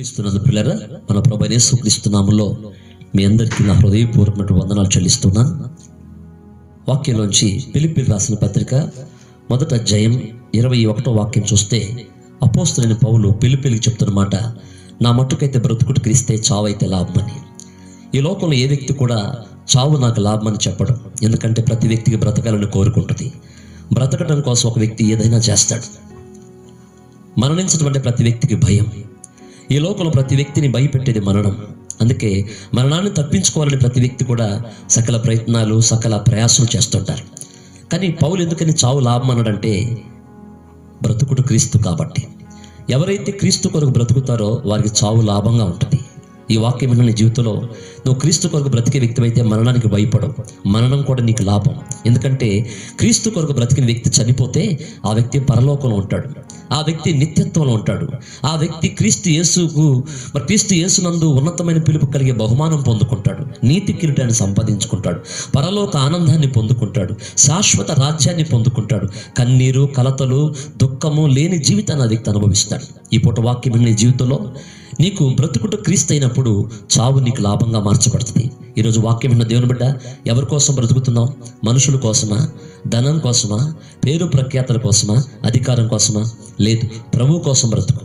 క్రీస్తునందు పిల్లరా, మన ప్రభువైన యేసుక్రీస్తు నామములో మీ అందరికీ నా హృదయపూర్వకమైన వందనాలు చెల్లిస్తున్నాను. వాక్యంలోంచి ఫిలిప్పీయులకు రాసిన పత్రిక 1వ అధ్యాయం 21వ వాక్యం చూస్తే అపోస్తలుడైన పౌలు ఫిలిప్పీయులకు చెప్తున్న మాట, నా మట్టుకైతే బ్రతుకుట క్రీస్తే, చావైతే లాభమని. ఈ లోకంలో ఏ వ్యక్తి కూడా చావు నాకు లాభమని చెప్పడం. ఎందుకంటే ప్రతి వ్యక్తికి బ్రతకాలని కోరుకుంటుంది. బ్రతకడం కోసం ఒక వ్యక్తి ఏదైనా చేస్తాడు. మరణించడం అంటే ప్రతి వ్యక్తికి భయం. ఈ లోకంలో ప్రతి వ్యక్తిని భయపెట్టేది మరణం. అందుకే మరణాన్ని తప్పించుకోవాలని ప్రతి వ్యక్తి కూడా సకల ప్రయత్నాలు, సకల ప్రయాసాలు చేస్తుంటారు. కానీ పౌలు ఎందుకని చావు లాభం అన్నాడంటే, బ్రతుకుడు క్రీస్తు కాబట్టి. ఎవరైతే క్రీస్తు కొరకు బ్రతుకుతారో వారికి చావు లాభంగా ఉంటుంది. ఈ వాక్యం నీ జీవితంలో నువ్వు క్రీస్తు కొరకు బ్రతికే వ్యక్తివైతే మరణానికి భయపడవు. మరణం కూడా నీకు లాభం. ఎందుకంటే క్రీస్తు కొరకు బ్రతికిన వ్యక్తి చనిపోతే ఆ వ్యక్తి పరలోకంలో ఉంటాడు. ఆ వ్యక్తి నిత్యత్వంలో ఉంటాడు. ఆ వ్యక్తి క్రీస్తు యేసునందు ఉన్నతమైన పిలుపు కలిగే బహుమానం పొందుకుంటాడు. నీతి కిరీటాన్ని సంపాదించుకుంటాడు. పరలోక ఆనందాన్ని పొందుకుంటాడు. శాశ్వత రాజ్యాన్ని పొందుకుంటాడు. కన్నీరు, కలతలు, దుఃఖము లేని జీవితాన్ని ఆ వ్యక్తి అనుభవిస్తాడు. ఈ పూట వాక్యం నీ జీవితంలో నీకు బ్రతుకుట క్రీస్తు అయినప్పుడు చావు నీకు లాభంగా మార్చబడుతుంది. ఈరోజు వాక్యం విన్న దేవుని బిడ్డ, ఎవరి కోసం బ్రతుకుతున్నావు? మనుషుల కోసమా? ధనం కోసమా? పేరు ప్రఖ్యాతల కోసమా? అధికారం కోసమా? లేదు, ప్రభువు కోసం బ్రతుకు.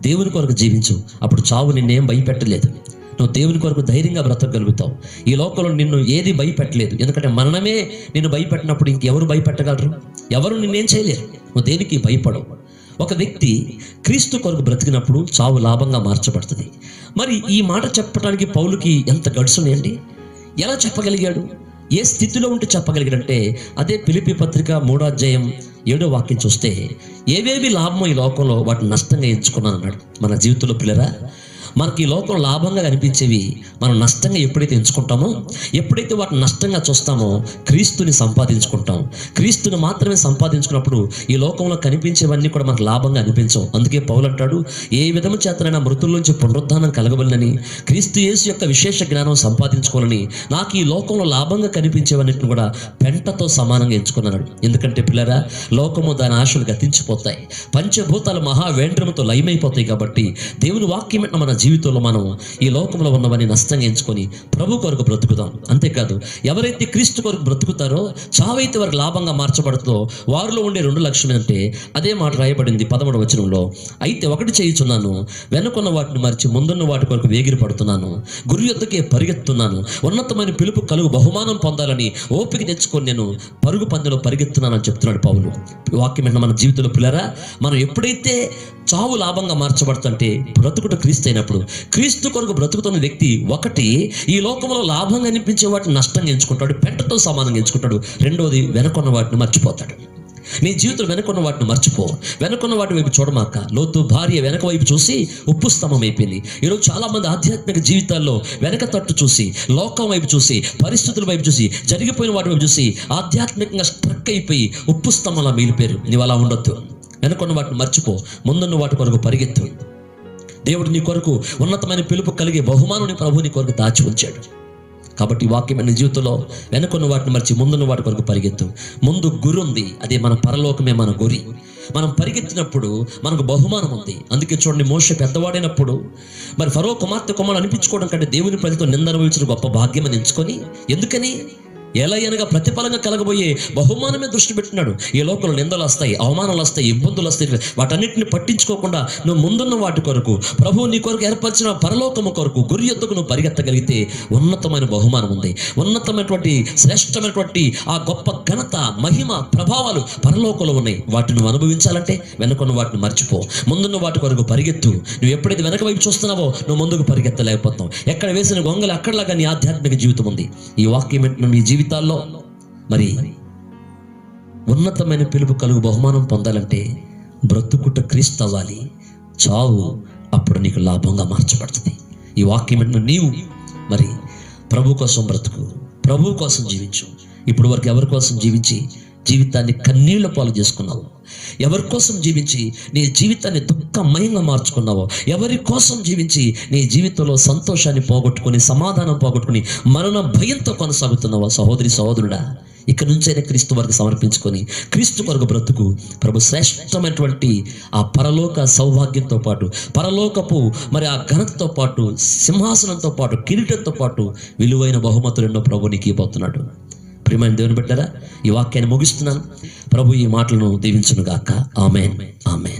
దేవుని కొరకు జీవించు. అప్పుడు చావు నిన్నేం భయపెట్టలేదు. నువ్వు దేవుని కొరకు ధైర్యంగా బ్రతకగలుగుతావు. ఈ లోకంలో నిన్ను ఏది భయపెట్టలేదు. ఎందుకంటే మరణమే నిన్ను భయపెట్టినప్పుడు ఇంకెవరు భయపెట్టగలరు? ఎవరు నిన్నేం చేయలేరు. నువ్వు దేనికి భయపడవు. ఒక వ్యక్తి క్రీస్తు కొరకు బ్రతికినప్పుడు చావు లాభంగా మార్చబడుతుంది. మరి ఈ మాట చెప్పడానికి పౌలుకి ఎంత గడుసు ఉన్నాయండి? ఎలా చెప్పగలిగాడు? ఏ స్థితిలో ఉంటే చెప్పగలిగాడంటే, అదే ఫిలిప్పీ పత్రిక 3వ అధ్యాయం 7వ వాక్యం చూస్తే, ఏవేవి లాభమో ఈ లోకంలో వాటిని నష్టంగా ఎంచుకున్నాను అన్నాడు. మన జీవితంలో పిల్లరా, మనకి ఈ లోకం లాభంగా కనిపించేవి మనం నష్టంగా ఎప్పుడైతే ఎంచుకుంటామో, ఎప్పుడైతే వాటిని నష్టంగా చూస్తామో, క్రీస్తుని సంపాదించుకుంటాం. క్రీస్తుని మాత్రమే సంపాదించుకున్నప్పుడు ఈ లోకంలో కనిపించేవన్నీ కూడా మనకు లాభంగా అనిపించవు. అందుకే పౌలు అంటాడు, ఏ విధము చేతనైనా మృతుల్లోంచి పునరుద్ధానం కలగవలనని, క్రీస్తు యేసు యొక్క విశేష జ్ఞానం సంపాదించుకోవాలని నాకు ఈ లోకంలో లాభంగా కనిపించేవన్నిటిని కూడా పెంటతో సమానంగా ఎంచుకున్నాడు. ఎందుకంటే పిల్లరా, లోకము దాని ఆశలు గతించిపోతాయి. పంచభూతాలు మహావేంద్రముతో లయమైపోతాయి. కాబట్టి దేవుని వాక్యం మన జీవితంలో మనం ఈ లోకంలో ఉన్నవన్నీ నష్టంగా ఎంచుకొని ప్రభు కొరకు బ్రతుకుతాం. అంతేకాదు, ఎవరైతే క్రీస్తు కొరకు బ్రతుకుతారో చావైతే వారికి లాభంగా మార్చబడుతుందో వారిలో ఉండే 2 లక్షణాలు అంటే, అదే మాట రాయబడింది 13వ వచనంలో. అయితే ఒకటి చేయుచున్నాను, వెనుకున్న వాటిని మరిచి ముందున్న వాటి కొరకు వేగిరి పడుతున్నాను, గురి యొద్దకే పరిగెత్తున్నాను, ఉన్నతమైన పిలుపు కలుగు బహుమానం పొందాలని ఓపిక తెచ్చుకొని నేను పరుగు పందెంలో పరిగెత్తున్నానని చెప్తున్నాడు పౌలు. వాక్యం మన జీవితంలో పిల్లరా, మనం ఎప్పుడైతే చావు లాభంగా మార్చబడుతుంటే బ్రతుకుట క్రీస్తు అయినప్పుడు, క్రీస్తు కొరకు బ్రతుకుతున్న వ్యక్తి ఒకటి ఈ లోకంలో లాభంగా అనిపించే వాటిని నష్టంగా ఎంచుకుంటాడు, పెంటతో సమానంగా ఎంచుకుంటాడు. రెండోది, వెనకున్న వాటిని మర్చిపోతాడు. నీ జీవితం వెనుకున్న వాటిని మర్చిపో. వెనుకున్న వాటి వైపు చూడమాక. లోతు భార్య వెనక వైపు చూసి ఉప్పు స్తంభం అయిపోయింది. ఈరోజు చాలా మంది ఆధ్యాత్మిక జీవితాల్లో వెనక తట్టు చూసి, లోకం వైపు చూసి, పరిస్థితుల వైపు చూసి, జరిగిపోయిన వాటి వైపు చూసి ఆధ్యాత్మికంగా స్ట్రక్ అయిపోయి ఉప్పు స్తంభంలా మిగిలిపోయారు. నీవు అలా ఉండొద్దు. వెనుకున్న వాటిని మర్చిపో, ముందున్న వాటి కొరకు పరిగెత్తు. దేవుడు నీ కొరకు ఉన్నతమైన పిలుపు కలిగే బహుమానం ప్రభు నీ కొరకు దాచి ఉంచాడు. కాబట్టి వాక్యమైన జీవితంలో వెనుకున్న వాటిని మర్చి ముందున్న వాటి కొరకు పరిగెత్తు. ముందు గురి ఉంది, అదే మన పరలోకమే మన గురి. మనం పరిగెత్తినప్పుడు మనకు బహుమానం ఉంది. అందుకే చూడండి, మోషే పెద్దవాడైనప్పుడు మరి ఫరో కుమారుడు అనిపించుకోవడం కంటే దేవుని ప్రజలతో నింద అనుభవించిన గొప్ప భాగ్యం అని ఎంచుకొని, ఎందుకని ఎలా అనగా ప్రతిఫలంగా కలగబోయే బహుమానమే దృష్టి పెట్టినాడు. ఈ లోకంలో నిందలు వస్తాయి, అవమానాలు వస్తాయి, ఇబ్బందులు వస్తాయి. వాటన్నిటిని పట్టించుకోకుండా నువ్వు ముందున్న వాటి కొరకు, ప్రభువు నీ కొరకు ఏర్పరిచిన పరలోకము కొరకు గురి యొద్దకు నువ్వు పరిగెత్తగలిగితే ఉన్నతమైన బహుమానం ఉంది. ఉన్నతమైనటువంటి శ్రేష్టమైనటువంటి ఆ గొప్ప ఘనత, మహిమ, ప్రభావాలు పరలోకంలో ఉన్నాయి. వాటిని నువ్వు అనుభవించాలంటే వెనుకున్న వాటిని మర్చిపో, ముందున్న వాటి కొరకు పరిగెత్తు. నువ్వు ఎప్పుడైతే వెనక వైపు చూస్తున్నావో నువ్వు ముందుకు పరిగెత్తలేకపోతావు. ఎక్కడ వేసిన గొంగలు అక్కడలాగా నీ ఆధ్యాత్మిక జీవితం ఉంది. ఈ వాక్యం నీ జీవితాల్లో మరి ఉన్నతమైన పిలుపు కలుగు బహుమానం పొందాలంటే బ్రతుకుట క్రీస్తు అవ్వాలి. చావు అప్పుడు నీకు లాభంగా మార్చబడుతుంది. ఈ వాక్యం నీవు మరి ప్రభు కోసం బ్రతుకు, ప్రభు కోసం జీవించు. ఇప్పుడు వరకు ఎవరి కోసం జీవించి జీవితాన్ని కన్నీళ్ల పాలు చేసుకున్నావు? ఎవరి కోసం జీవించి నీ జీవితాన్ని దుఃఖమయంగా మార్చుకున్నావో? ఎవరి కోసం జీవించి నీ జీవితంలో సంతోషాన్ని పోగొట్టుకుని, సమాధానం పోగొట్టుకుని మరణ భయంతో కొనసాగుతున్నావో? సహోదరి, సహోదరుడా, ఇక నుంచైనా క్రీస్తు వరకు సమర్పించుకొని క్రీస్తు కొరకు బ్రతుకు. ప్రభు శ్రేష్టమైనటువంటి ఆ పరలోక సౌభాగ్యంతో పాటు, పరలోకపు మరి ఆ ఘనతతో పాటు, సింహాసనంతో పాటు, కిరీటంతో పాటు విలువైన బహుమతులు ఎన్నో ప్రభు నీకు ఇవ్వబోతున్నాడు. ప్రియమైన దేవుని బిడ్డలారా, ఈ వాక్యాన్ని ముగిస్తున్నాను. ప్రభు ఈ మాటలను దీవించును గాక. ఆమేన్, ఆమేన్.